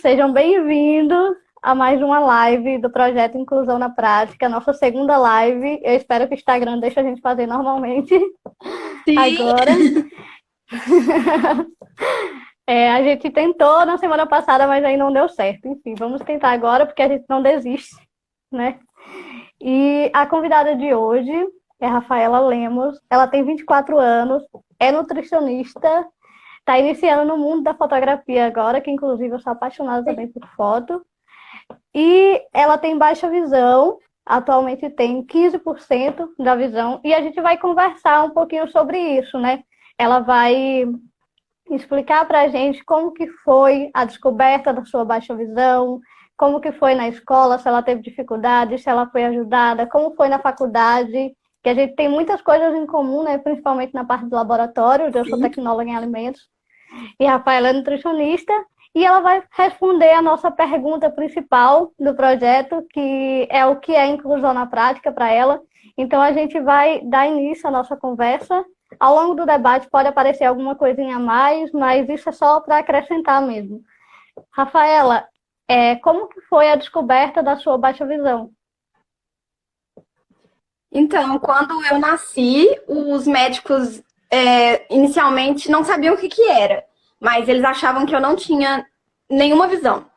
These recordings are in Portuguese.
Sejam bem-vindos a mais uma live do projeto Inclusão na Prática, nossa segunda live. Eu espero que o Instagram deixe a gente fazer normalmente Sim. agora. A gente tentou na semana passada, mas aí não deu certo. Enfim, vamos tentar agora, porque a gente não desiste, né? E a convidada de hoje é a Rafaela Lemos. Ela tem 24 anos, é nutricionista, está iniciando no mundo da fotografia agora, que inclusive eu sou apaixonada também por foto. E ela tem baixa visão, atualmente tem 15% da visão, e a gente vai conversar um pouquinho sobre isso, né? Ela vai explicar para a gente como que foi a descoberta da sua baixa visão, como que foi na escola, se ela teve dificuldades, se ela foi ajudada, como foi na faculdade, que a gente tem muitas coisas em comum, né? Principalmente na parte do laboratório, eu sou Sim. tecnóloga em alimentos, e a Rafaela é nutricionista, e ela vai responder a nossa pergunta principal do projeto, que é o que é inclusão na prática para ela. Então, a gente vai dar início à nossa conversa. Ao longo do debate pode aparecer alguma coisinha a mais, mas isso é só para acrescentar mesmo. Rafaela, como que foi a descoberta da sua baixa visão? Então, quando eu nasci, os médicos inicialmente não sabiam o que que era, mas eles achavam que eu não tinha nenhuma visão.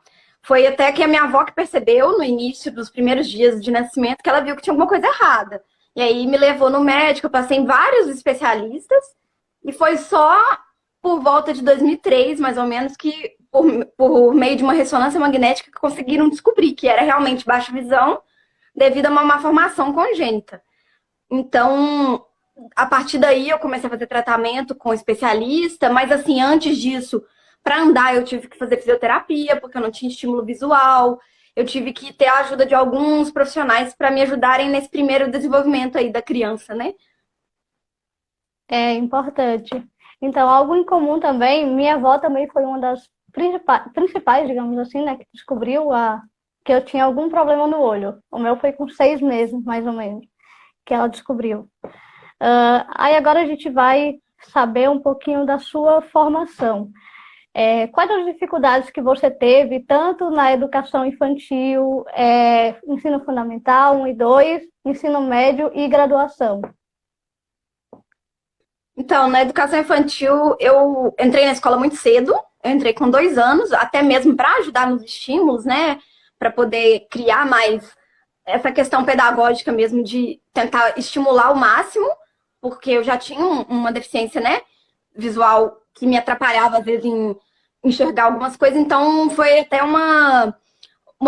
Foi até que a minha avó que percebeu no início dos primeiros dias de nascimento que ela viu que tinha alguma coisa errada. E aí me levou no médico, eu passei em vários especialistas e foi só por volta de 2003, mais ou menos, que por meio de uma ressonância magnética que conseguiram descobrir que era realmente baixa visão devido a uma malformação congênita. Então, a partir daí eu comecei a fazer tratamento com especialista, mas assim, antes disso, para andar eu tive que fazer fisioterapia, porque eu não tinha estímulo visual. Eu tive que ter a ajuda de alguns profissionais para me ajudarem nesse primeiro desenvolvimento aí da criança, né? É importante. Então, algo em comum também, minha avó também foi uma das principais, digamos assim, né, que descobriu que eu tinha algum problema no olho. O meu foi com 6 meses, mais ou menos, que ela descobriu. Aí agora a gente vai saber um pouquinho da sua formação. Quais as dificuldades que você teve, tanto na educação infantil, ensino fundamental, 1 e 2, ensino médio e graduação? Então, na educação infantil, eu entrei na escola muito cedo, eu entrei com 2 anos, até mesmo para ajudar nos estímulos, né? Para poder criar mais essa questão pedagógica mesmo de tentar estimular ao máximo, porque eu já tinha uma deficiência, né? Visual que me atrapalhava, às vezes, em enxergar algumas coisas, então foi até uma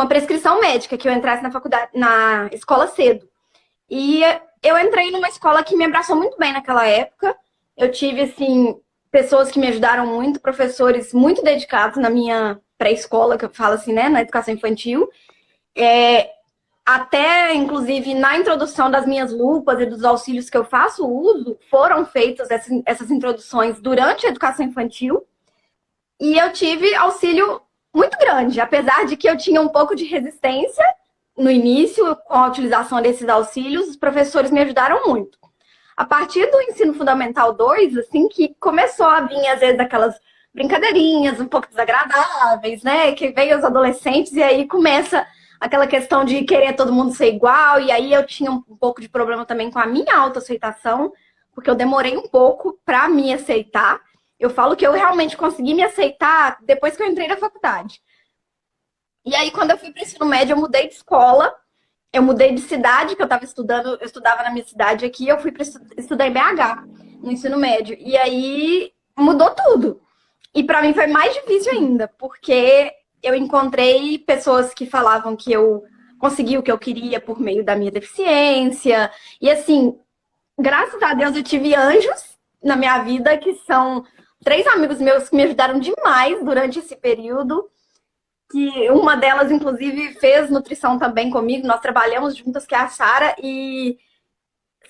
prescrição médica que eu entrasse na faculdade, na escola cedo. E eu entrei numa escola que me abraçou muito bem naquela época. Eu tive, assim, pessoas que me ajudaram muito, professores muito dedicados na minha pré-escola, que eu falo assim, né, na educação infantil. Até, inclusive, na introdução das minhas lupas e dos auxílios que eu faço uso, foram feitas essas introduções durante a educação infantil. E eu tive auxílio muito grande, apesar de que eu tinha um pouco de resistência no início com a utilização desses auxílios, os professores me ajudaram muito. A partir do ensino fundamental 2, assim, que começou a vir, às vezes, aquelas brincadeirinhas um pouco desagradáveis, né? Que veio os adolescentes e aí começa aquela questão de querer todo mundo ser igual. E aí eu tinha um pouco de problema também com a minha autoaceitação, porque eu demorei um pouco para me aceitar. Eu falo que eu realmente consegui me aceitar depois que eu entrei na faculdade. E aí, quando eu fui para o ensino médio, eu mudei de escola, eu mudei de cidade, que eu estava estudando, eu estudava na minha cidade aqui, eu fui para estudar em BH, no ensino médio. E aí mudou tudo. E para mim foi mais difícil ainda, porque eu encontrei pessoas que falavam que eu consegui o que eu queria por meio da minha deficiência. E assim, graças a Deus eu tive anjos na minha vida, que são 3 amigos meus que me ajudaram demais durante esse período, que uma delas, inclusive, fez nutrição também comigo, nós trabalhamos juntas, que é a Sara, e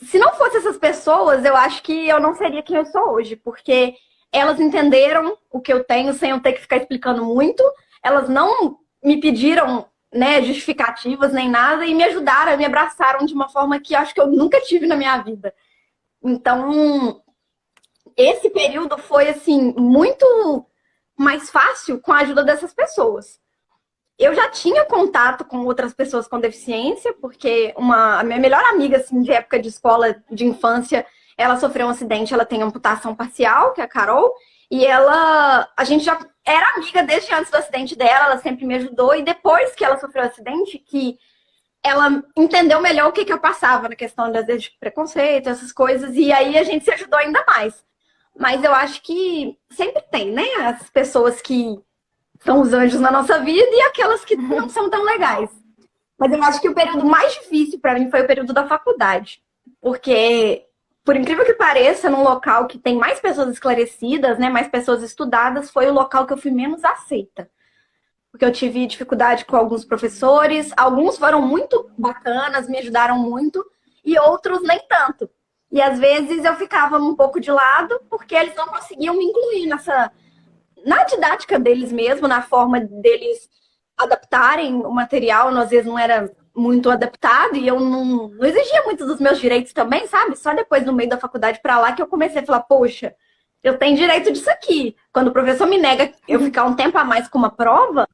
se não fosse essas pessoas, eu acho que eu não seria quem eu sou hoje, porque elas entenderam o que eu tenho sem eu ter que ficar explicando muito, elas não me pediram, né, justificativas nem nada, e me ajudaram, me abraçaram de uma forma que eu acho que eu nunca tive na minha vida. Então, esse período foi, assim, muito mais fácil com a ajuda dessas pessoas. Eu já tinha contato com outras pessoas com deficiência, porque a minha melhor amiga, assim, de época de escola, de infância, ela sofreu um acidente, ela tem amputação parcial, que é a Carol, e a gente já era amiga desde antes do acidente dela, ela sempre me ajudou, e depois que ela sofreu o acidente, que ela entendeu melhor o que eu passava na questão de preconceito, essas coisas, e aí a gente se ajudou ainda mais. Mas eu acho que sempre tem, né, as pessoas que são os anjos na nossa vida e aquelas que não são tão legais. Mas eu acho que o período mais difícil para mim foi o período da faculdade. Porque, por incrível que pareça, num local que tem mais pessoas esclarecidas, né, mais pessoas estudadas, foi o local que eu fui menos aceita. Porque eu tive dificuldade com alguns professores, alguns foram muito bacanas, me ajudaram muito, e outros nem tanto. E às vezes eu ficava um pouco de lado, porque eles não conseguiam me incluir na didática deles mesmo, na forma deles adaptarem o material, às vezes não era muito adaptado e eu não exigia muito dos meus direitos também, sabe? Só depois, no meio da faculdade pra lá, que eu comecei a falar, poxa, eu tenho direito disso aqui. Quando o professor me nega eu ficar um tempo a mais com uma prova,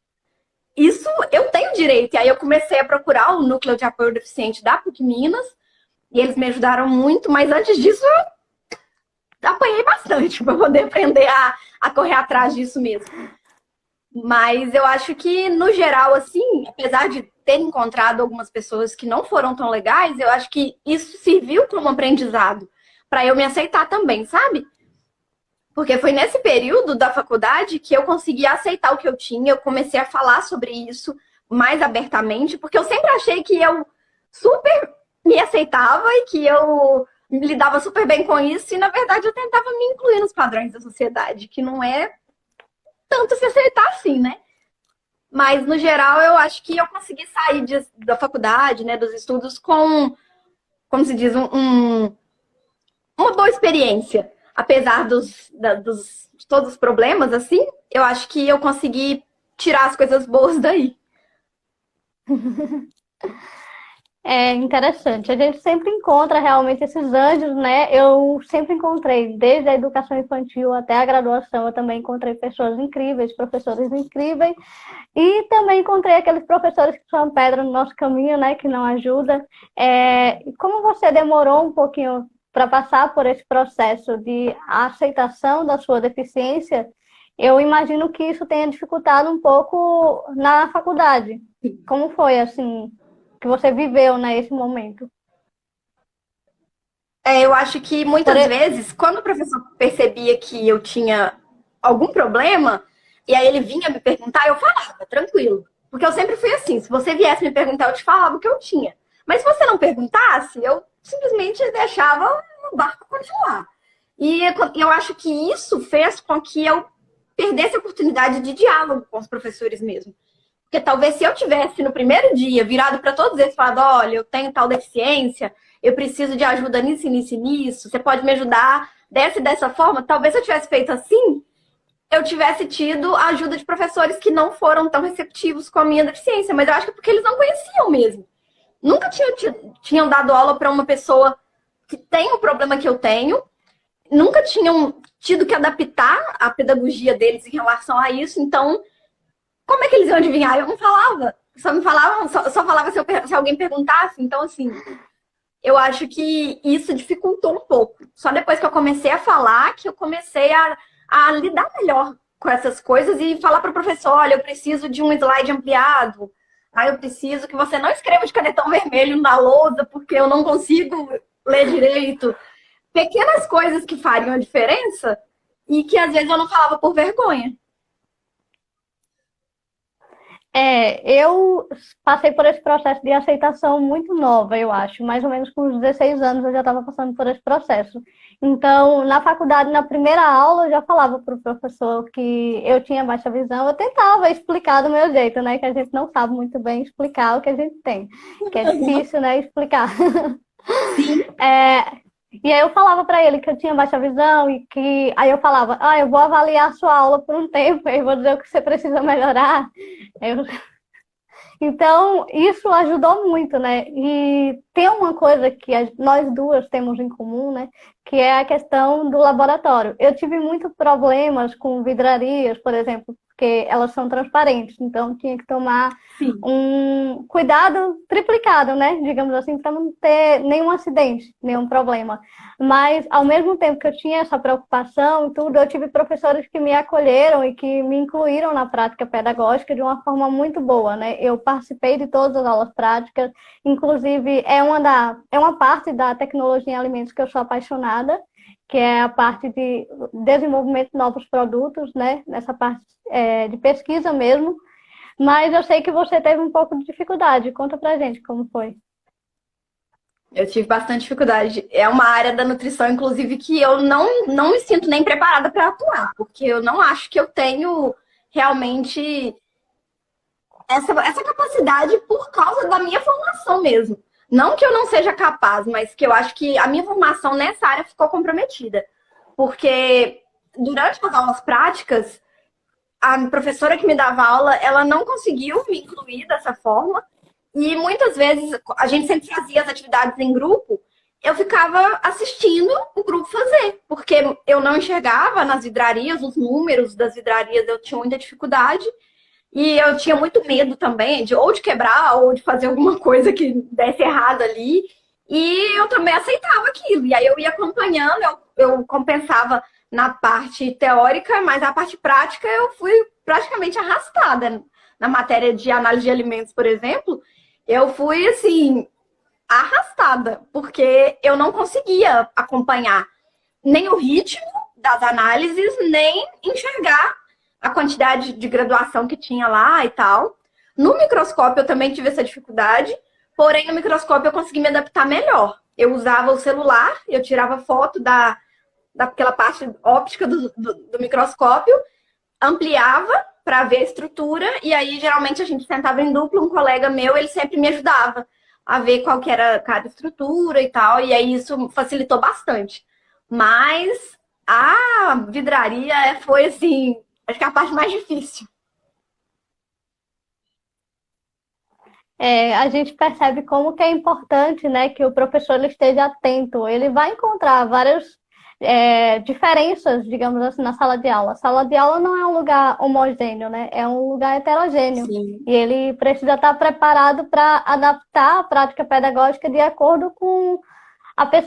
isso eu tenho direito. E aí eu comecei a procurar o Núcleo de Apoio ao Deficiente da PUC Minas e eles me ajudaram muito, mas antes disso eu apanhei bastante para poder aprender a correr atrás disso mesmo. Mas eu acho que, no geral, assim, apesar de ter encontrado algumas pessoas que não foram tão legais, eu acho que isso serviu como aprendizado para eu me aceitar também, sabe? Porque foi nesse período da faculdade que eu consegui aceitar o que eu tinha, eu comecei a falar sobre isso mais abertamente, porque eu sempre achei que eu super me aceitava e que eu lidava super bem com isso, e na verdade eu tentava me incluir nos padrões da sociedade, que não é tanto se aceitar assim, né? Mas no geral eu acho que eu consegui sair da faculdade, né, dos estudos com, como se diz, uma boa experiência. Apesar de todos os problemas, assim, eu acho que eu consegui tirar as coisas boas daí. É interessante. A gente sempre encontra realmente esses anjos, né? Eu sempre encontrei, desde a educação infantil até a graduação, eu também encontrei pessoas incríveis, professores incríveis, e também encontrei aqueles professores que são pedra no nosso caminho, né? Que não ajudam. E como você demorou um pouquinho para passar por esse processo de aceitação da sua deficiência, eu imagino que isso tenha dificultado um pouco na faculdade. Como foi, assim, que você viveu, né, esse momento? Eu acho que muitas vezes, quando o professor percebia que eu tinha algum problema, e aí ele vinha me perguntar, eu falava, tranquilo. Porque eu sempre fui assim, se você viesse me perguntar, eu te falava o que eu tinha. Mas se você não perguntasse, eu simplesmente deixava o barco continuar. E eu acho que isso fez com que eu perdesse a oportunidade de diálogo com os professores mesmo. Porque talvez se eu tivesse no primeiro dia virado para todos eles e falado, olha, eu tenho tal deficiência, eu preciso de ajuda nisso, nisso e nisso, você pode me ajudar dessa e dessa forma, talvez se eu tivesse feito assim, eu tivesse tido a ajuda de professores que não foram tão receptivos com a minha deficiência. Mas eu acho que é porque eles não conheciam mesmo. Nunca tinham dado aula para uma pessoa que tem o problema que eu tenho, nunca tinham tido que adaptar a pedagogia deles em relação a isso, então como é que eles iam adivinhar? Eu não falava. Só falava se alguém perguntasse. Então, assim, eu acho que isso dificultou um pouco. Só depois que eu comecei a falar, que eu comecei a lidar melhor com essas coisas e falar para o professor, olha, eu preciso de um slide ampliado. Eu preciso que você não escreva de canetão vermelho na lousa, porque eu não consigo ler direito. Pequenas coisas que fariam a diferença e que às vezes eu não falava por vergonha. Eu passei por esse processo de aceitação muito nova, eu acho. Mais ou menos com uns 16 anos eu já estava passando por esse processo. Então, na faculdade, na primeira aula, eu já falava para o professor que eu tinha baixa visão. Eu tentava explicar do meu jeito, né? Que a gente não sabe muito bem explicar o que a gente tem. Que é difícil, né? Explicar. Sim. E aí eu falava para ele que eu tinha baixa visão e que... Aí eu falava, eu vou avaliar a sua aula por um tempo, aí eu vou dizer o que você precisa melhorar. Então, isso ajudou muito, né? E tem uma coisa que nós duas temos em comum, né? Que é a questão do laboratório. Eu tive muitos problemas com vidrarias, por exemplo, porque elas são transparentes, então tinha que tomar Sim. um cuidado triplicado, né? Digamos assim, para não ter nenhum acidente, nenhum problema. Mas, ao mesmo tempo que eu tinha essa preocupação e tudo, eu tive professores que me acolheram e que me incluíram na prática pedagógica de uma forma muito boa, né? Eu participei de todas as aulas práticas, inclusive é uma parte da tecnologia em alimentos que eu sou apaixonada, que é a parte de desenvolvimento de novos produtos, né? Nessa parte de pesquisa mesmo. Mas eu sei que você teve um pouco de dificuldade. Conta pra gente como foi. Eu tive bastante dificuldade. É uma área da nutrição, inclusive, que eu não me sinto nem preparada para atuar, porque eu não acho que eu tenho realmente essa capacidade por causa da minha formação mesmo. Não que eu não seja capaz, mas que eu acho que a minha formação nessa área ficou comprometida. Porque durante as aulas práticas, a professora que me dava aula, ela não conseguiu me incluir dessa forma. E muitas vezes, a gente sempre fazia as atividades em grupo, eu ficava assistindo o grupo fazer, porque eu não enxergava nas vidrarias, os números das vidrarias, eu tinha muita dificuldade. E eu tinha muito medo também de ou de quebrar ou de fazer alguma coisa que desse errado ali. E eu também aceitava aquilo. E aí eu ia acompanhando, eu compensava na parte teórica, mas a parte prática eu fui praticamente arrastada. Na matéria de análise de alimentos, por exemplo, eu fui assim, arrastada, porque eu não conseguia acompanhar nem o ritmo das análises, nem enxergar a quantidade de graduação que tinha lá e tal. No microscópio eu também tive essa dificuldade, porém no microscópio eu consegui me adaptar melhor. Eu usava o celular, eu tirava foto daquela parte óptica do microscópio, ampliava para ver a estrutura, e aí geralmente a gente sentava em dupla, um colega meu, ele sempre me ajudava a ver qual que era cada estrutura e tal, e aí isso facilitou bastante. Mas a vidraria foi assim, acho que é a parte mais difícil. A gente percebe como que é importante, né, que o professor ele esteja atento. Ele vai encontrar várias diferenças, digamos assim, na sala de aula. A sala de aula não é um lugar homogêneo, né? É um lugar heterogêneo. Sim. E ele precisa estar preparado para adaptar a prática pedagógica de acordo com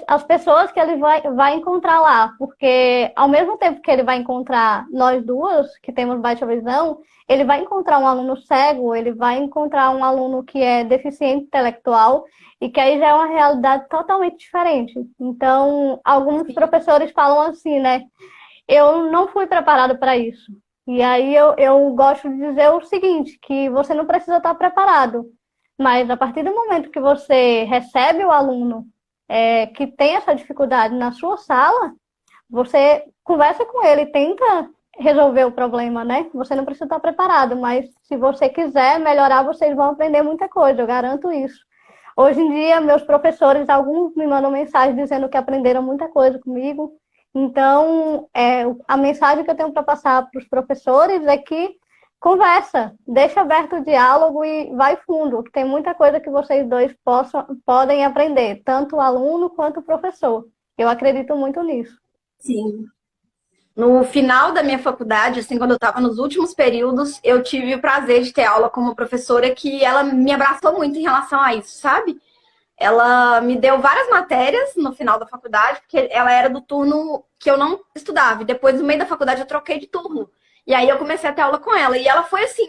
as pessoas que ele vai encontrar lá, porque ao mesmo tempo que ele vai encontrar nós duas, que temos baixa visão, ele vai encontrar um aluno cego, ele vai encontrar um aluno que é deficiente intelectual, e que aí já é uma realidade totalmente diferente. Então, alguns professores falam assim, né? Eu não fui preparado para isso. E aí eu gosto de dizer o seguinte, que você não precisa estar preparado, mas a partir do momento que você recebe o aluno que tem essa dificuldade na sua sala, você conversa com ele, tenta resolver o problema, né? Você não precisa estar preparado, mas se você quiser melhorar, vocês vão aprender muita coisa, eu garanto isso. Hoje em dia, meus professores, alguns me mandam mensagem dizendo que aprenderam muita coisa comigo. Então, a mensagem que eu tenho para passar para os professores é que conversa, deixa aberto o diálogo e vai fundo, que tem muita coisa que vocês dois podem aprender, tanto o aluno quanto o professor. Eu acredito muito nisso. Sim. No final da minha faculdade, assim, quando eu estava nos últimos períodos, eu tive o prazer de ter aula com uma professora que ela me abraçou muito em relação a isso, sabe? Ela me deu várias matérias no final da faculdade, porque ela era do turno que eu não estudava. E depois, no meio da faculdade, eu troquei de turno. E aí eu comecei a ter aula com ela. E ela foi, assim,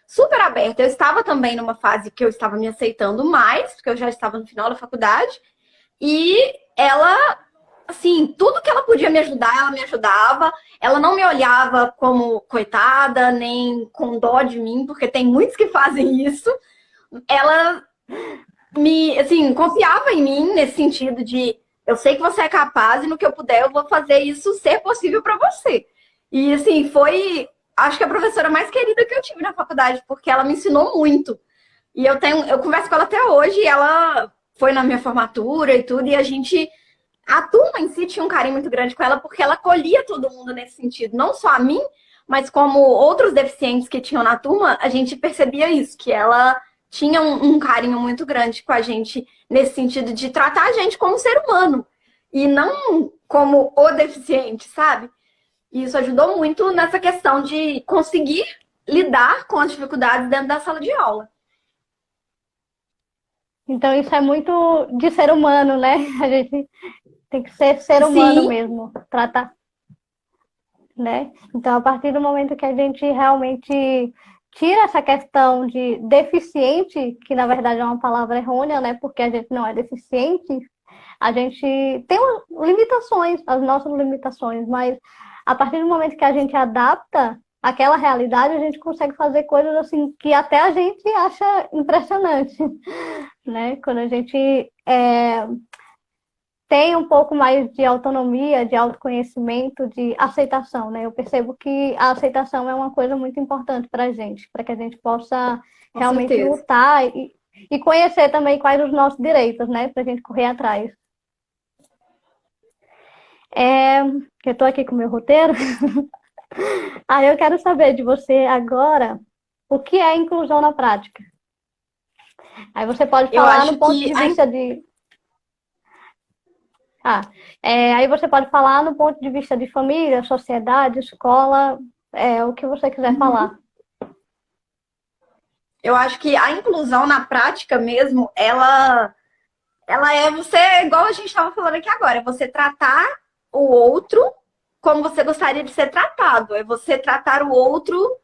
super aberta. Eu estava também numa fase que eu estava me aceitando mais, porque eu já estava no final da faculdade. E ela, assim, tudo que ela podia me ajudar, ela me ajudava. Ela não me olhava como coitada, nem com dó de mim, porque tem muitos que fazem isso. Ela assim, confiava em mim nesse sentido de eu sei que você é capaz e no que eu puder eu vou fazer isso ser possível para você. E assim, foi, acho que a professora mais querida que eu tive na faculdade, porque ela me ensinou muito. E eu converso com ela até hoje, e ela foi na minha formatura e tudo, e a turma em si tinha um carinho muito grande com ela, porque ela acolhia todo mundo nesse sentido, não só a mim, mas como outros deficientes que tinham na turma, a gente percebia isso, que ela tinha um carinho muito grande com a gente, nesse sentido de tratar a gente como ser humano e não como o deficiente, sabe? E isso ajudou muito nessa questão de conseguir lidar com as dificuldades dentro da sala de aula. Então isso é muito de ser humano, né? A gente tem que ser ser humano Sim, mesmo, tratar, né? Então, a partir do momento que a gente realmente tira essa questão de deficiente, que na verdade é uma palavra errônea, né? Porque a gente não é deficiente, a gente tem limitações, as nossas limitações, mas a partir do momento que a gente adapta aquela realidade, a gente consegue fazer coisas assim que até a gente acha impressionante, né? Quando a gente tem um pouco mais de autonomia, de autoconhecimento, de aceitação, né? Eu percebo que a aceitação é uma coisa muito importante para a gente, para que a gente possa com realmente certeza. lutar e conhecer também quais os nossos direitos, né? Para a gente correr atrás. Eu estou aqui com o meu roteiro. Aí eu quero saber de você agora o que é inclusão na prática. Aí você pode Eu falar acho no ponto que de vista de. Aí você pode falar no ponto de vista de família, sociedade, escola, o que você quiser falar. eu acho que a inclusão na prática mesmo, ela é você, igual a gente estava falando aqui agora, é você tratar o outro como você gostaria de ser tratado. É você tratar o outro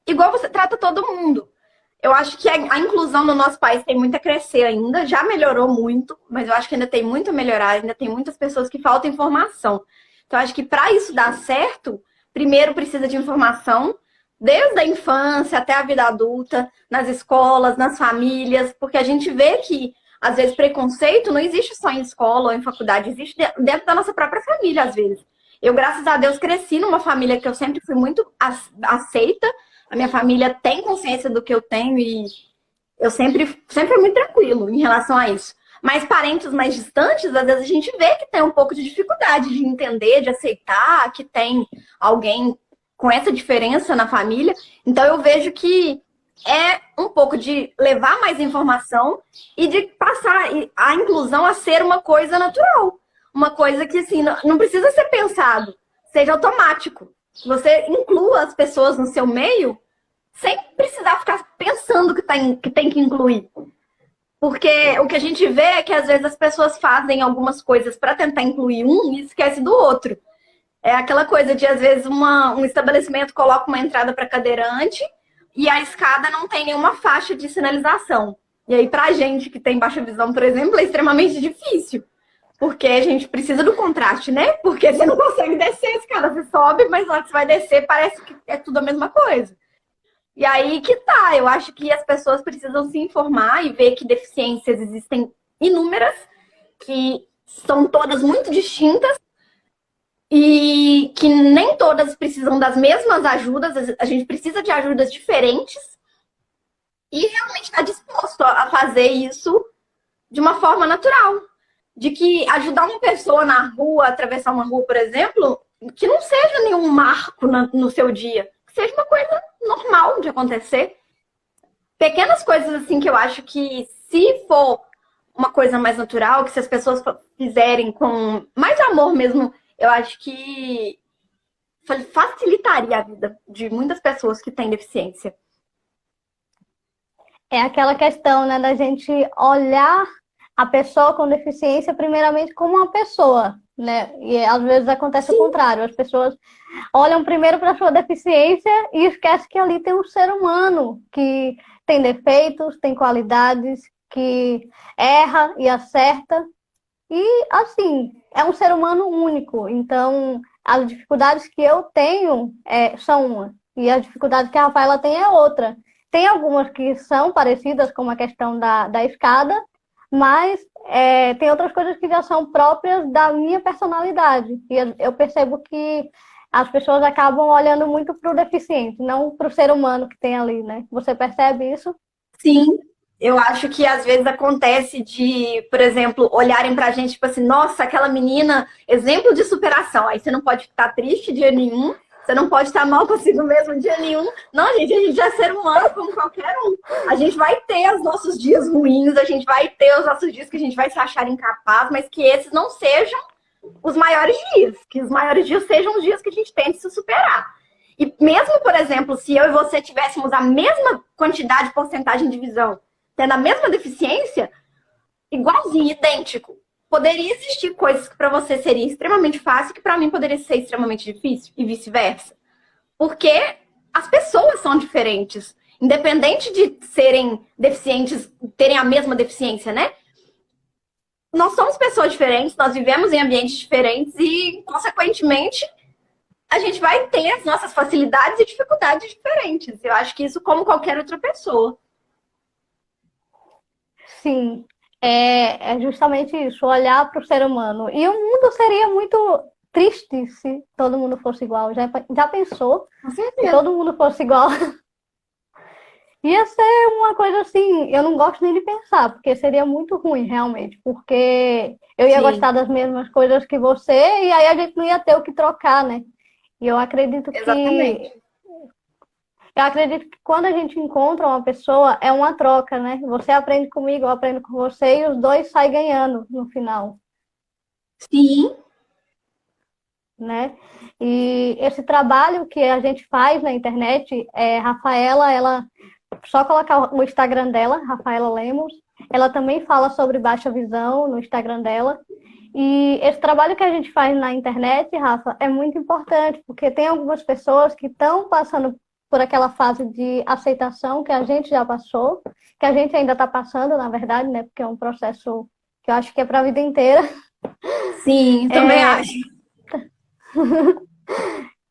igual você trata todo mundo. Eu acho que a inclusão no nosso país tem muito a crescer ainda, já melhorou muito, mas eu acho que ainda tem muito a melhorar, ainda tem muitas pessoas que faltam informação. Então, eu acho que para isso dar certo, primeiro precisa de informação, desde a infância até a vida adulta, nas escolas, nas famílias, porque a gente vê que, às vezes, preconceito não existe só em escola ou em faculdade, existe dentro da nossa própria família, às vezes. Eu, graças a Deus, cresci numa família que eu sempre fui muito aceita. A minha família tem consciência do que eu tenho e eu sempre fui muito tranquilo em relação a isso. Mas parentes mais distantes, às vezes a gente vê que tem um pouco de dificuldade de entender, de aceitar que tem alguém com essa diferença na família. Então eu vejo que é um pouco de levar mais informação e de passar a inclusão a ser uma coisa natural. Uma coisa que, assim, não precisa ser pensado, seja automático. Você inclua as pessoas no seu meio sem precisar ficar pensando que tem que incluir. Porque o que a gente vê é que às vezes as pessoas fazem algumas coisas para tentar incluir um e esquece do outro. É aquela coisa de, às vezes, um estabelecimento coloca uma entrada para cadeirante e a escada não tem nenhuma faixa de sinalização. E aí, pra gente que tem baixa visão, por exemplo, é extremamente difícil. Porque a gente precisa do contraste, né? Porque você não consegue descer a escada, você sobe, mas na hora que você vai descer, parece que é tudo a mesma coisa. E aí que tá, eu acho que as pessoas precisam se informar e ver que deficiências existem inúmeras, que são todas muito distintas e que nem todas precisam das mesmas ajudas, a gente precisa de ajudas diferentes e realmente estar disposto a fazer isso de uma forma natural. De que ajudar uma pessoa na rua, atravessar uma rua, por exemplo, que não seja nenhum marco no seu dia, que seja uma coisa normal de acontecer. Pequenas coisas assim que eu acho que se for uma coisa mais natural, que se as pessoas fizerem com mais amor mesmo, eu acho que facilitaria a vida de muitas pessoas que têm deficiência. É aquela questão, né, da gente olhar a pessoa com deficiência primeiramente como uma pessoa, né? E às vezes acontece o Sim, contrário, as pessoas olham primeiro para a sua deficiência e esquecem que ali tem um ser humano que tem defeitos, tem qualidades, que erra e acerta. E, assim, é um ser humano único. Então, as dificuldades que eu tenho são uma. E a dificuldade que a Rafaela tem é outra. Tem algumas que são parecidas, como a questão da escada, mas tem outras coisas que já são próprias da minha personalidade. E eu percebo que as pessoas acabam olhando muito para o deficiente, não para o ser humano que tem ali, né? Você percebe isso? sim. Eu acho que às vezes acontece de, por exemplo, olharem pra gente, tipo assim, nossa, aquela menina, exemplo de superação. Aí você não pode ficar triste de jeito nenhum, Você não pode estar mal consigo mesmo dia nenhum. Não, gente, a gente é ser humano como qualquer um. A gente vai ter os nossos dias ruins, a gente vai ter os nossos dias que a gente vai se achar incapaz, mas que esses não sejam os maiores dias. Que os maiores dias sejam os dias que a gente tem de se superar. E mesmo, por exemplo, se eu e você tivéssemos a mesma quantidade, porcentagem de visão, tendo a mesma deficiência, igualzinho, idêntico, poderia existir coisas que para você seria extremamente fácil que para mim poderia ser extremamente difícil e vice-versa. Porque as pessoas são diferentes. Independente de serem deficientes, terem a mesma deficiência, né? Nós somos pessoas diferentes, nós vivemos em ambientes diferentes e, consequentemente, a gente vai ter as nossas facilidades e dificuldades diferentes. Eu acho que isso como qualquer outra pessoa. Sim, é justamente isso, olhar para o ser humano. E o mundo seria muito triste se todo mundo fosse igual. Já pensou? Com Se certeza. todo mundo fosse igual? Ia ser uma coisa assim, eu não gosto nem de pensar, porque seria muito ruim, realmente. Porque eu ia Sim, gostar das mesmas coisas que você, e aí a gente não ia ter o que trocar, né? E exatamente. eu acredito que quando a gente encontra uma pessoa, é uma troca, né? Você aprende comigo, eu aprendo com você, e os dois saem ganhando no final, Sim, né? E esse trabalho que a gente faz na internet, Rafaela, ela só colocar o Instagram dela, Rafaela Lemos, ela também fala sobre baixa visão no Instagram dela. E esse trabalho que a gente faz na internet, Rafa, é muito importante, porque tem algumas pessoas que estão passando por aquela fase de aceitação que a gente já passou, que a gente ainda está passando, na verdade, né? Porque é um processo que eu acho que é para a vida inteira. sim, também acho.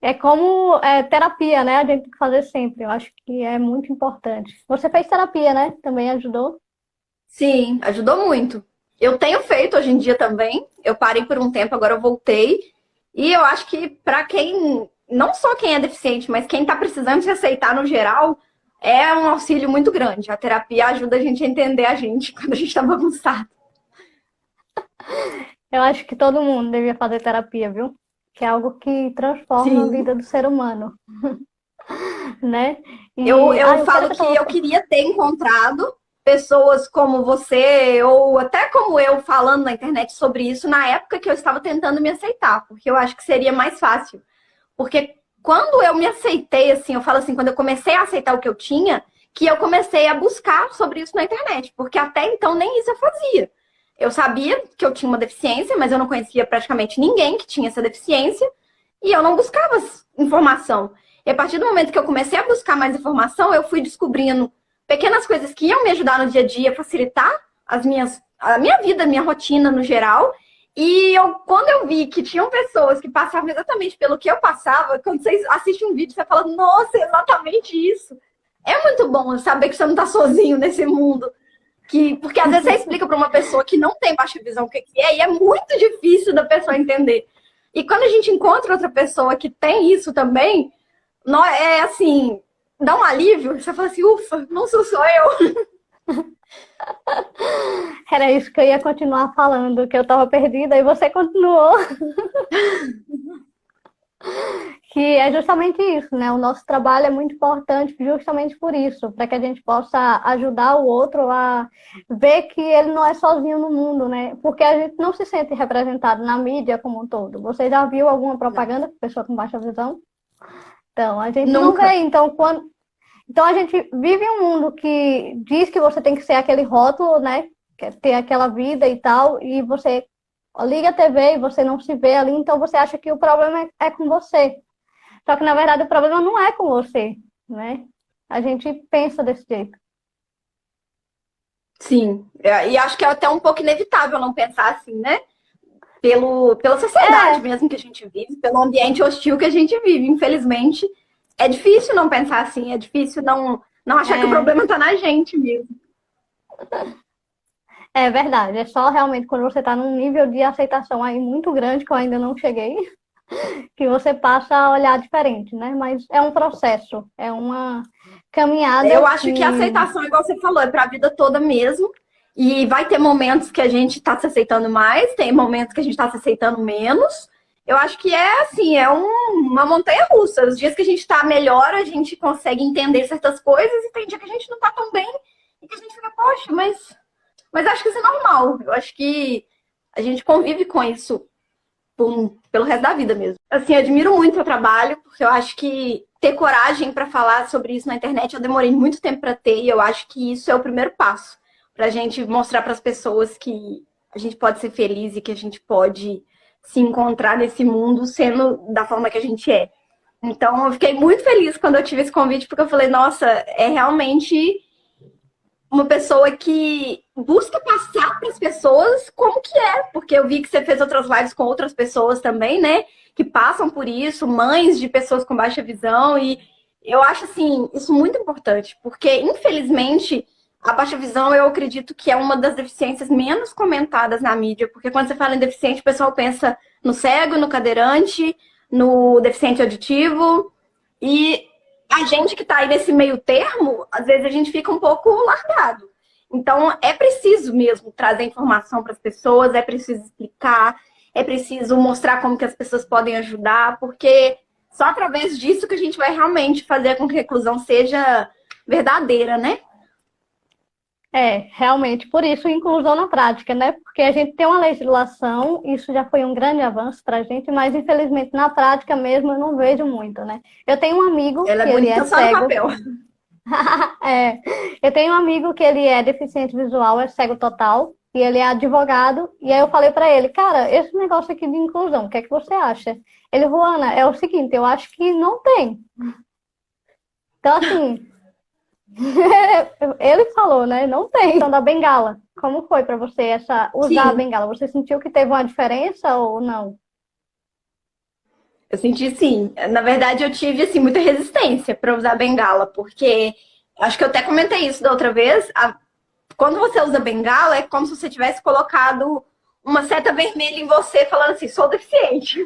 É como terapia, né? A gente tem que fazer sempre. Eu acho que é muito importante. Você fez terapia, né? Também ajudou? Sim, ajudou muito. Eu tenho feito hoje em dia também. Eu parei por um tempo, agora eu voltei. E eu acho que para quem, não só quem é deficiente, mas quem está precisando se aceitar no geral, é um auxílio muito grande. A terapia ajuda a gente a entender a gente quando a gente está bagunçado. Eu acho que todo mundo devia fazer terapia, viu? Que é algo que transforma a Sim. vida do ser humano, né? Eu O que era falo que eu que eu tava... queria ter encontrado pessoas como você, ou até como eu, falando na internet sobre isso na época que eu estava tentando me aceitar, porque eu acho que seria mais fácil. Porque quando eu me aceitei, assim, eu falo assim, quando eu comecei a aceitar o que eu tinha, que eu comecei a buscar sobre isso na internet, porque até então nem isso eu fazia. Eu sabia que eu tinha uma deficiência, mas eu não conhecia praticamente ninguém que tinha essa deficiência, e eu não buscava informação. E a partir do momento que eu comecei a buscar mais informação, eu fui descobrindo pequenas coisas que iam me ajudar no dia a dia, facilitar a minha vida, a minha rotina no geral. E quando eu vi que tinham pessoas que passavam exatamente pelo que eu passava, quando você assiste um vídeo, você fala, nossa, é exatamente isso. É muito bom saber que você não está sozinho nesse mundo. Porque às vezes você explica para uma pessoa que não tem baixa visão o que é, e é muito difícil da pessoa entender. E quando a gente encontra outra pessoa que tem isso também, é assim, dá um alívio. Você fala assim, ufa, não sou só eu. Era isso que eu ia continuar falando, que eu estava perdida e você continuou. Que é justamente isso, né? O nosso trabalho é muito importante justamente por isso, para que a gente possa ajudar o outro a ver que ele não é sozinho no mundo, né? Porque a gente não se sente representado na mídia como um todo. Você já viu alguma propaganda com pessoa com baixa visão? Então, a gente não Nunca. vê. Então a gente vive um mundo que diz que você tem que ser aquele rótulo, né? Quer ter aquela vida e tal, e você liga a TV e você não se vê ali, então você acha que o problema é com você. Só que, na verdade, o problema não é com você, né? A gente pensa desse jeito. Sim. E acho que é até um pouco inevitável não pensar assim, né? Pela sociedade É, mesmo que a gente vive, pelo ambiente hostil que a gente vive. Infelizmente, é difícil não pensar assim, é difícil não achar que o é, problema está na gente mesmo. é verdade. É só realmente quando você está num nível de aceitação aí muito grande, que eu ainda não cheguei, que você passa a olhar diferente, né? Mas é um processo, é uma Eu caminhada acho que a que aceitação, igual você falou, é para a vida toda mesmo. E vai ter momentos que a gente está se aceitando mais, tem momentos que a gente está se aceitando menos. eu acho que é assim, uma montanha russa. Os dias que a gente tá melhor, a gente consegue entender certas coisas, e tem dia que a gente não tá tão bem e que a gente fica, poxa, mas acho que isso é normal. Eu acho que a gente convive com isso pelo resto da vida mesmo. Assim, eu admiro muito o seu trabalho, porque eu acho que ter coragem para falar sobre isso na internet, eu demorei muito tempo para ter, e eu acho que isso é o primeiro passo para a gente mostrar para as pessoas que a gente pode ser feliz e que a gente pode se encontrar nesse mundo sendo da forma que a gente é. Então, eu fiquei muito feliz quando eu tive esse convite, porque eu falei, nossa, é realmente uma pessoa que busca passar para as pessoas como que é, porque eu vi que você fez outras lives com outras pessoas também, né, que passam por isso, mães de pessoas com baixa visão, e eu acho, assim, isso muito importante, porque, infelizmente, a baixa visão, eu acredito que é uma das deficiências menos comentadas na mídia, porque quando você fala em deficiente, o pessoal pensa no cego, no cadeirante, no deficiente auditivo, e a gente que está aí nesse meio termo, às vezes a gente fica um pouco largado. Então, é preciso mesmo trazer informação para as pessoas, é preciso explicar, é preciso mostrar como que as pessoas podem ajudar, porque só através disso que a gente vai realmente fazer com que a inclusão seja verdadeira, né? Realmente, por isso, inclusão na prática, né? Porque a gente tem uma legislação, isso já foi um grande avanço para a gente, mas infelizmente na prática mesmo eu não vejo muito, né? Eu tenho um amigo Ela é que ele bonita é só no cego. papel. É, eu tenho um amigo que ele é deficiente visual, é cego total, e ele é advogado, e aí eu falei para ele, cara, esse negócio aqui de inclusão, o que é que você acha? Ele, Ruana, é o seguinte, eu acho que não tem. Então, assim, ele falou, né? Não tem. Então, da bengala. Como foi para você usar a Sim, bengala? Você sentiu que teve uma diferença ou não? eu senti sim. Na verdade, eu tive assim muita resistência para usar bengala, porque acho que eu até comentei isso da outra vez. Quando você usa bengala, é como se você tivesse colocado uma seta vermelha em você, falando assim, sou deficiente.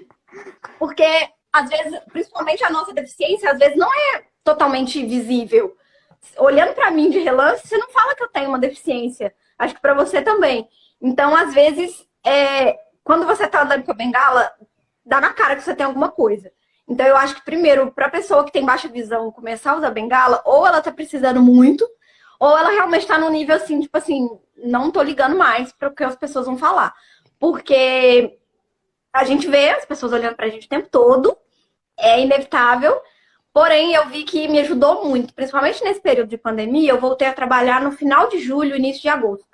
Porque, às vezes, principalmente a nossa deficiência, às vezes não é totalmente visível. Olhando para mim de relance, você não fala que eu tenho uma deficiência. Acho que para você também. Então, às vezes, quando você tá andando com a bengala, dá na cara que você tem alguma coisa. Então, eu acho que, primeiro, para a pessoa que tem baixa visão começar a usar bengala, ou ela tá precisando muito, ou ela realmente tá num nível assim, tipo assim, não tô ligando mais para o que as pessoas vão falar. Porque a gente vê as pessoas olhando pra gente o tempo todo, é inevitável. Porém, eu vi que me ajudou muito, principalmente nesse período de pandemia. Eu voltei a trabalhar no final de julho, início de agosto.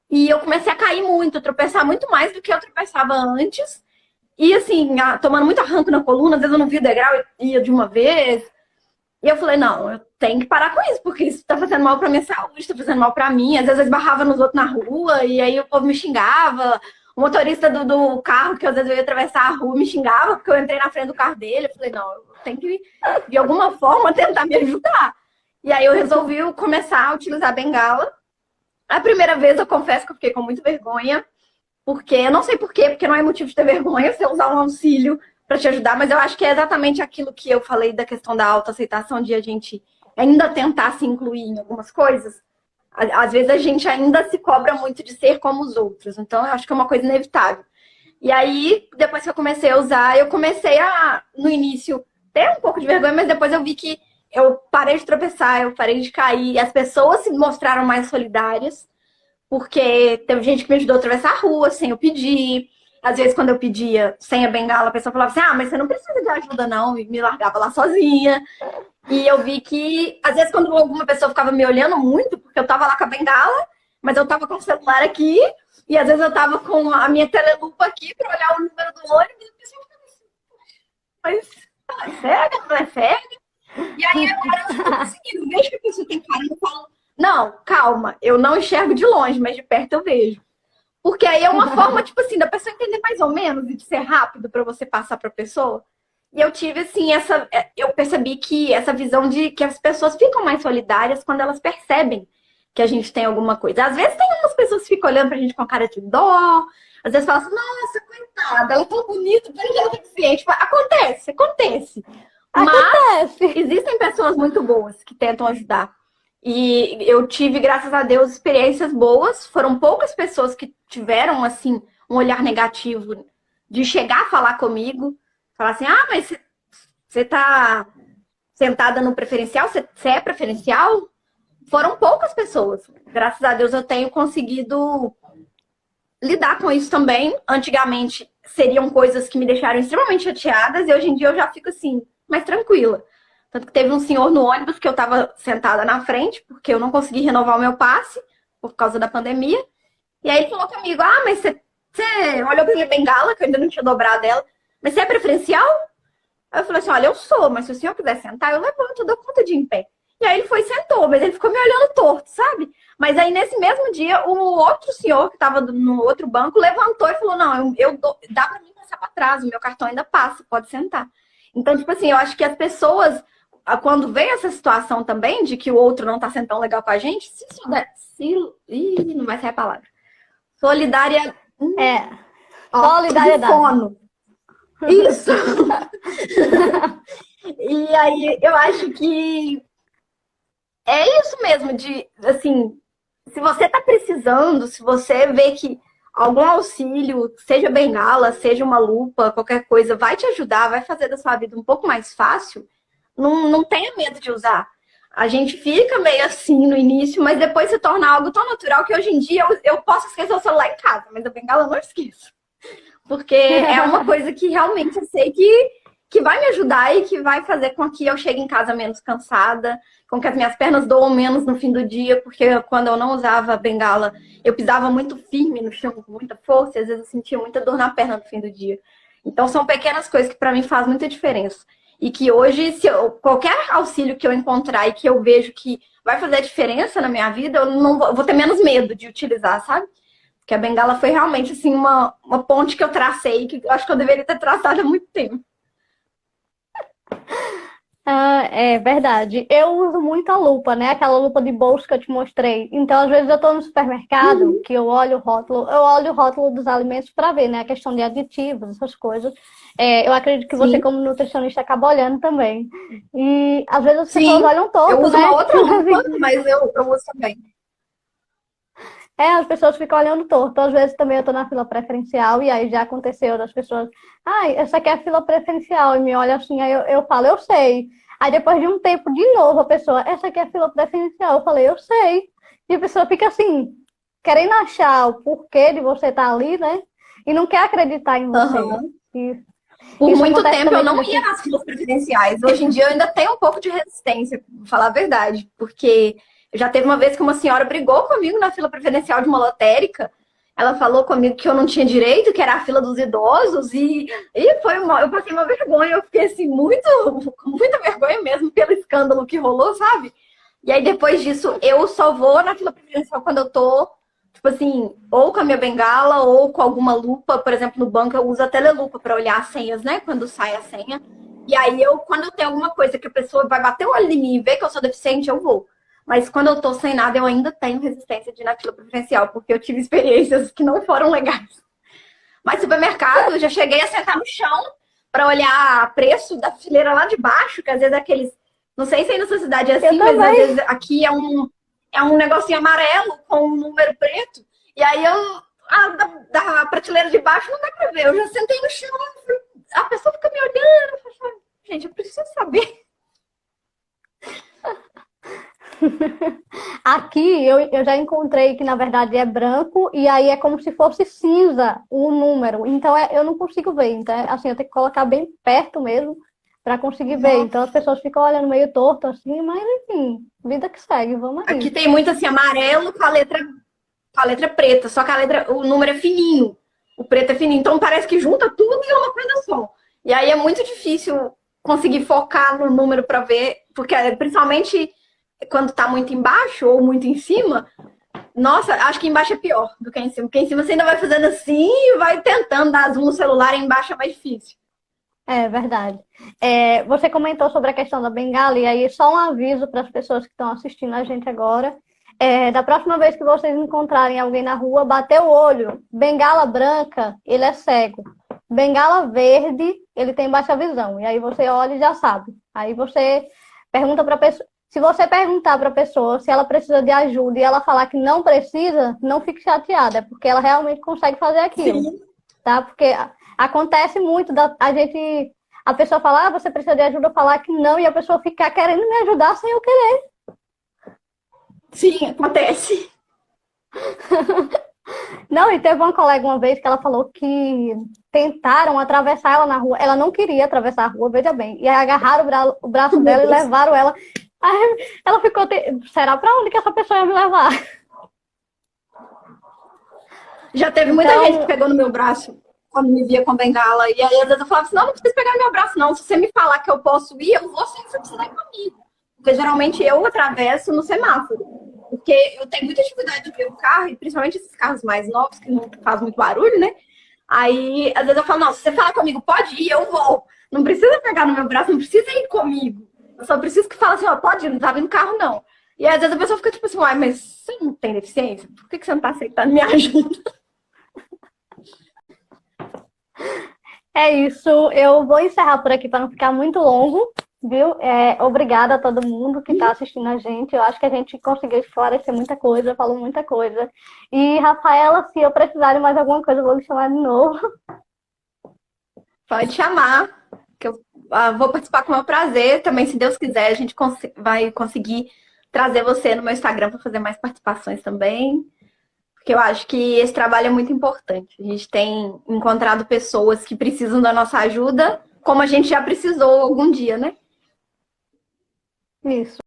E eu comecei a cair muito, a tropeçar muito mais do que eu tropeçava antes. E assim, tomando muito arranco na coluna, às vezes eu não via o degrau e ia de uma vez. E eu falei, não, eu tenho que parar com isso, porque isso tá fazendo mal pra minha saúde, tá fazendo mal pra mim. Às vezes eu esbarrava nos outros na rua, e aí o povo me xingava. O motorista do carro, que às vezes eu ia atravessar a rua, me xingava, porque eu entrei na frente do carro dele. Eu falei, não, eu tenho que, de alguma forma, tentar me ajudar. E aí eu resolvi começar a utilizar a bengala. A primeira vez, eu confesso que eu fiquei com muita vergonha, porque eu não sei por quê, porque não é motivo de ter vergonha você usar um auxílio para te ajudar, mas eu acho que é exatamente aquilo que eu falei da questão da autoaceitação, de a gente ainda tentar se incluir em algumas coisas. Às vezes a gente ainda se cobra muito de ser como os outros, então eu acho que é uma coisa inevitável. E aí, depois que eu comecei a usar, eu comecei no início, ter um pouco de vergonha, mas depois eu vi que eu parei de tropeçar, eu parei de cair, as pessoas se mostraram mais solidárias, porque teve gente que me ajudou a atravessar a rua sem eu pedir. Às vezes, quando eu pedia sem a bengala, a pessoa falava assim, mas você não precisa de ajuda, não, e me largava lá sozinha. E eu vi que, às vezes, quando alguma pessoa ficava me olhando muito, porque eu tava lá com a bengala, mas eu tava com o celular aqui, e às vezes eu tava com a minha telelupa aqui para olhar o número do ônibus, e a pessoa ficava assim, mas é cega, não é cega? E aí agora eu estou conseguindo. Vejo que a pessoa tem cara, eu falo, não, calma, eu não enxergo de longe, mas de perto eu vejo. Porque aí é uma forma, tipo assim, da pessoa entender mais ou menos e de ser rápido para você passar para a pessoa. E eu tive, assim, eu percebi que essa visão de que as pessoas ficam mais solidárias quando elas percebem que a gente tem alguma coisa. Às vezes tem umas pessoas que ficam olhando pra gente com a cara de dó, às vezes falam assim, nossa, coitada, ela é tão bonita, ela é deficiente. Acontece, acontece. Mas Acontece. existem pessoas muito boas que tentam ajudar. E eu tive, graças a Deus, experiências boas. Foram poucas pessoas que tiveram, assim, um olhar negativo de chegar a falar comigo, falar assim, ah, mas você tá sentada no preferencial? Você é preferencial? Foram poucas pessoas. Graças a Deus eu tenho conseguido lidar com isso também. Antigamente seriam coisas que me deixaram extremamente chateadas e hoje em dia eu já fico assim, mais tranquila. Tanto que teve um senhor no ônibus que eu estava sentada na frente, porque eu não consegui renovar o meu passe por causa da pandemia. E aí ele falou comigo, ah, mas você olhou pra minha bengala, que eu ainda não tinha dobrado ela, mas você é preferencial? Aí eu falei assim, olha, eu sou, mas se o senhor quiser sentar, eu levanto, eu dou conta de ir em pé. E aí ele foi e sentou, mas ele ficou me olhando torto, sabe? Mas aí nesse mesmo dia, o outro senhor que estava no outro banco levantou e falou, não, dá pra mim passar pra trás, o meu cartão ainda passa, pode sentar. Então, tipo assim, eu acho que as pessoas, quando vem essa situação também, de que o outro não tá sendo tão legal com a gente, Ih, não vai sair a palavra. Solidária... É, Ó, solidariedade. sono. Isso! E aí, eu acho que é isso mesmo, de, assim, se você tá precisando, se você vê que algum auxílio, seja bengala, seja uma lupa, qualquer coisa, vai te ajudar, vai fazer da sua vida um pouco mais fácil, não tenha medo de usar. A gente fica meio assim no início, mas depois se torna algo tão natural que hoje em dia eu posso esquecer o celular em casa, mas a bengala eu não esqueço. Porque é uma coisa que realmente eu sei que vai me ajudar e que vai fazer com que eu chegue em casa menos cansada, com que as minhas pernas doam menos no fim do dia, porque quando eu não usava a bengala, eu pisava muito firme no chão, com muita força, e às vezes eu sentia muita dor na perna no fim do dia. Então são pequenas coisas que para mim fazem muita diferença. E que hoje, qualquer auxílio que eu encontrar e que eu vejo que vai fazer a diferença na minha vida, eu não vou ter menos medo de utilizar, sabe? Porque a bengala foi realmente assim, uma ponte que eu tracei, que eu acho que eu deveria ter traçado há muito tempo. Ah, é verdade. Eu uso muito a lupa, né? Aquela lupa de bolso que eu te mostrei. Então, às vezes eu tô no supermercado, que eu olho o rótulo dos alimentos para ver, né? A questão de aditivos, essas coisas. Eu acredito que você, Sim. como nutricionista, acaba olhando também. E às vezes as pessoas Sim, olham eu torto, uso né? uma outra lupa, mas eu uso também. As pessoas ficam olhando torto. Às vezes também eu tô na fila preferencial e aí já aconteceu das pessoas, ai, essa aqui é a fila preferencial, e me olha assim, aí eu falo, eu sei. Aí depois de um tempo, de novo, a pessoa, essa aqui é a fila preferencial. Eu falei, eu sei. E a pessoa fica assim, querendo achar o porquê de você estar ali, né? E não quer acreditar em você. Uhum. E Por isso muito acontece tempo eu também não com ia você. nas filas preferenciais. Hoje em dia eu ainda tenho um pouco de resistência, pra falar a verdade. Porque já teve uma vez que uma senhora brigou comigo na fila preferencial de uma lotérica. Ela falou comigo que eu não tinha direito, que era a fila dos idosos, eu passei uma vergonha, eu fiquei assim, com muita vergonha mesmo pelo escândalo que rolou, sabe? E aí depois disso, eu só vou na fila preferencial quando eu tô, tipo assim, ou com a minha bengala, ou com alguma lupa. Por exemplo, no banco eu uso a telelupa para olhar as senhas, né? Quando sai a senha. E aí quando eu tenho alguma coisa que a pessoa vai bater o olho em mim e ver que eu sou deficiente, eu vou. Mas quando eu tô sem nada, eu ainda tenho resistência de ir na fila preferencial, porque eu tive experiências que não foram legais. Mas supermercado, eu já cheguei a sentar no chão para olhar preço da fileira lá de baixo, que às vezes é aqueles. Não sei se aí na sua cidade é assim, Eu mas às também. vezes aqui é um negocinho amarelo com um número preto. E aí da prateleira de baixo não dá pra ver. Eu já sentei no chão, a pessoa fica me olhando. Eu falo, gente, eu preciso saber. Aqui eu já encontrei que na verdade é branco e aí é como se fosse cinza o número. Então eu não consigo ver. Então, assim, eu tenho que colocar bem perto mesmo para conseguir ver. Então as pessoas ficam olhando meio torto assim, mas enfim, vida que segue, vamos Aqui aí. tem muito assim, amarelo com a letra preta, só que o número é fininho. O preto é fininho, então parece que junta tudo e é uma coisa só. E aí é muito difícil conseguir focar no número para ver, porque principalmente quando tá muito embaixo ou muito em cima, nossa, acho que embaixo é pior do que em cima. Porque em cima você ainda vai fazendo assim e vai tentando dar zoom no celular, e embaixo é mais difícil. É verdade. Você comentou sobre a questão da bengala, e aí só um aviso para as pessoas que estão assistindo a gente agora. Da próxima vez que vocês encontrarem alguém na rua, bater o olho. Bengala branca, ele é cego. Bengala verde, ele tem baixa visão. E aí você olha e já sabe. Aí você pergunta para a pessoa. Se você perguntar para a pessoa se ela precisa de ajuda e ela falar que não precisa, não fique chateada, é porque ela realmente consegue fazer aquilo, Sim. tá? Porque Acontece muito a pessoa falar, você precisa de ajuda, eu falar que não, e a pessoa ficar querendo me ajudar sem eu querer. Sim, acontece. Não, e teve uma colega uma vez que ela falou que tentaram atravessar ela na rua. Ela não queria atravessar a rua, veja bem. E aí agarraram o braço Meu dela e Deus. levaram ela. Aí ela ficou, será pra onde que essa pessoa ia me levar? Já teve muita gente que Então, pegou no meu braço quando me via com bengala. E aí, às vezes, eu falava assim: não, não precisa pegar no meu braço, não. Se você me falar que eu posso ir, eu vou sim, você precisa ir comigo. Porque geralmente eu atravesso no semáforo. Porque eu tenho muita dificuldade de ver o carro, e principalmente esses carros mais novos, que não fazem muito barulho, né? Aí, às vezes, eu falo: não, se você falar comigo, pode ir, eu vou. Não precisa pegar no meu braço, não precisa ir comigo. Eu só preciso que fale assim: ó, pode ir, não tá vindo carro, não. E às vezes a pessoa fica tipo assim: uai, mas você não tem deficiência? Por que você não tá aceitando minha ajuda? é isso. Eu vou encerrar por aqui para não ficar muito longo, viu? Obrigada a todo mundo que está assistindo a gente. Eu acho que a gente conseguiu esclarecer muita coisa, falou muita coisa. E, Rafaela, se eu precisar de mais alguma coisa, eu vou lhe chamar de novo. Pode chamar, que eu vou participar com o meu prazer. Também, se Deus quiser, a gente vai conseguir trazer você no meu Instagram para fazer mais participações também. Porque eu acho que esse trabalho é muito importante. A gente tem encontrado pessoas que precisam da nossa ajuda, como a gente já precisou algum dia, né? Isso.